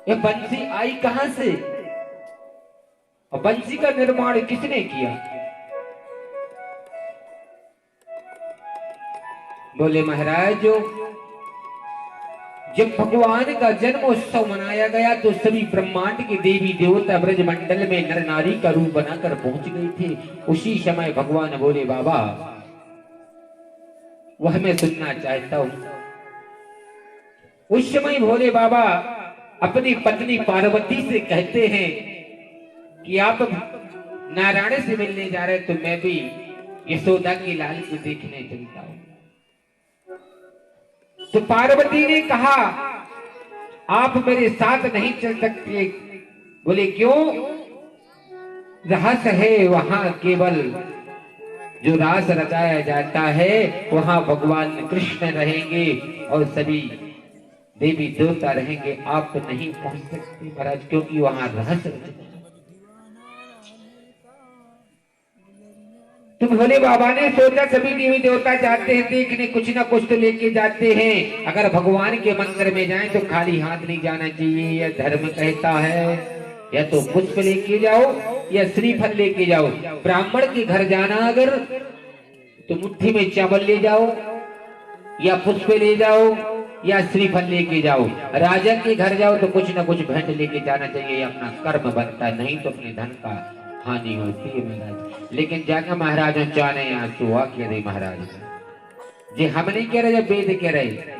S1: ये बंसी आई कहां से और बंसी का निर्माण किसने किया? बोले महाराज जब भगवान का जन्मोत्सव मनाया गया तो सभी ब्रह्मांड के देवी देवता ब्रजमंडल में नर नारी का रूप बनाकर पहुंच गए थे। उसी समय भगवान बोले बाबा वह मैं सुनना चाहता हूं। उस समय भोले बाबा अपनी पत्नी पार्वती से कहते हैं कि आप नारायण से मिलने जा रहे तो मैं भी यशोदा के लाल को देखने चलता हूं। तो पार्वती ने कहा आप मेरे साथ नहीं चल सकते। बोले क्यों? रहस्य है वहां केवल जो रास रचाया जाता है वहां भगवान कृष्ण रहेंगे और सभी देवी देवता रहेंगे। आप तो नहीं पहुंच सकते महाराज क्योंकि वहां रहस्य रचना। तो भोले बाबा ने सोचा सभी देवी देवता जाते हैं देखने कुछ ना कुछ तो लेके जाते हैं। अगर भगवान के मंदिर में जाएं तो खाली हाथ नहीं जाना चाहिए, यह धर्म कहता है। या तो पुष्प लेके जाओ या श्रीफल लेके जाओ। ब्राह्मण के घर जाना अगर तो मुट्ठी में चावल ले जाओ या पुष्प ले जाओ या श्रीफल लेके जाओ। राजा के घर जाओ तो कुछ ना कुछ भेंट लेके जाना चाहिए, अपना कर्म बनता, नहीं तो अपने धन का हानि होती है महाराज। लेकिन जाकर महाराज चाने आंसू आ कह रहे महाराज जी हम नहीं कह रहे जब वेद कह रहे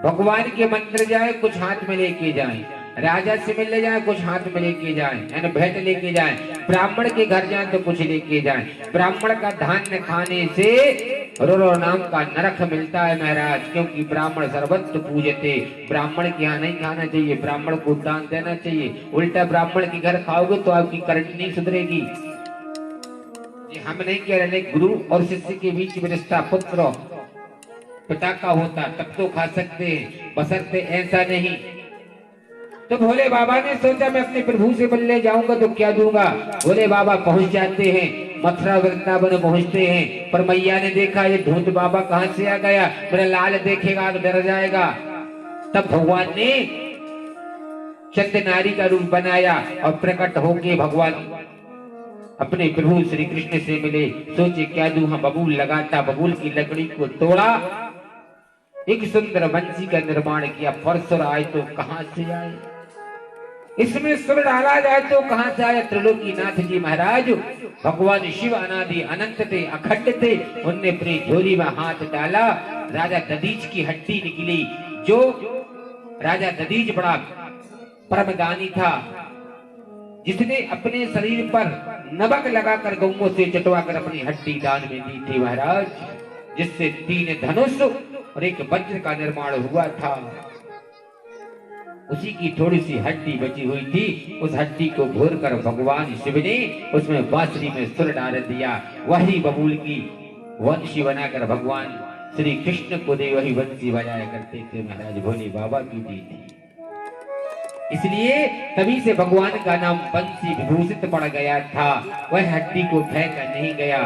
S1: भगवान के मंदिर जाए कुछ हाथ में लेके जाए, राजा से मिलने जाए कुछ हाथ में लेके जाए यानी भेंट लेके जाए। ब्राह्मण के घर जाए तो कुछ लेके जाए। ब्राह्मण का धान्य खाने से रो नाम का नरक मिलता है महाराज क्योंकि ब्राह्मण सर्वत्र पूजते। ब्राह्मण के यहाँ नहीं खाना चाहिए, ब्राह्मण को दान देना चाहिए। उल्टा ब्राह्मण के घर खाओगे तो आपकी करनी नहीं सुधरेगी। हम नहीं कह रहे गुरु और शिष्य के बीच में रिश्ता पुत्र पिता का होता तब तो खा सकते हैं, बशर्ते ऐसा नहीं। तो भोले बाबा ने सोचा मैं अपने प्रभु से मिलने जाऊंगा तो क्या दूंगा। भोले बाबा पहुंच जाते हैं, मथुरा वृंदावन पहुंचते हैं। पर मैया ने देखा ये धूत बाबा कहां से आ गया, मेरा लाल देखेगा तो डर जाएगा। तब भगवान ने चंद नारी का रूप बनाया और प्रकट होके भगवान अपने प्रभु श्री कृष्ण से मिले। सोचे क्या दूं, हम बबूल लगाता, बबूल की लकड़ी को तोड़ा, एक सुंदर बंसी का निर्माण किया। परसुर आए तो कहां से आए, इसमें सुर डाला जाए तो कहां से आए। त्रिलोकीनाथ जी महाराज भगवान शिव अनादि अनंत थे, अखंड थे। उनने अपनी झोली में हाथ डाला, राजा दधीच की हड्डी निकली। जो राजा दधीच बड़ा परमदानी था जिसने अपने शरीर पर नमक लगाकर गौओं से चटवाकर अपनी हड्डी दान में दी थी महाराज, जिससे 3 धनुष और एक वज्र का निर्माण हुआ था। उसी की थोड़ी सी हड्डी बची हुई थी, उस हड्डी को घोर कर भगवान शिव ने उसमें बांसुरी में सुर डाल दिया। वही बबूल की वंशी बनाकर भगवान श्री कृष्ण को दे वही वंशी बजाया करते थे महाराज। भोले बाबा की दी थी, इसलिए तभी से भगवान का नाम बंसी विभूषित पड़ गया था। वह हड्डी को फेंका नहीं गया।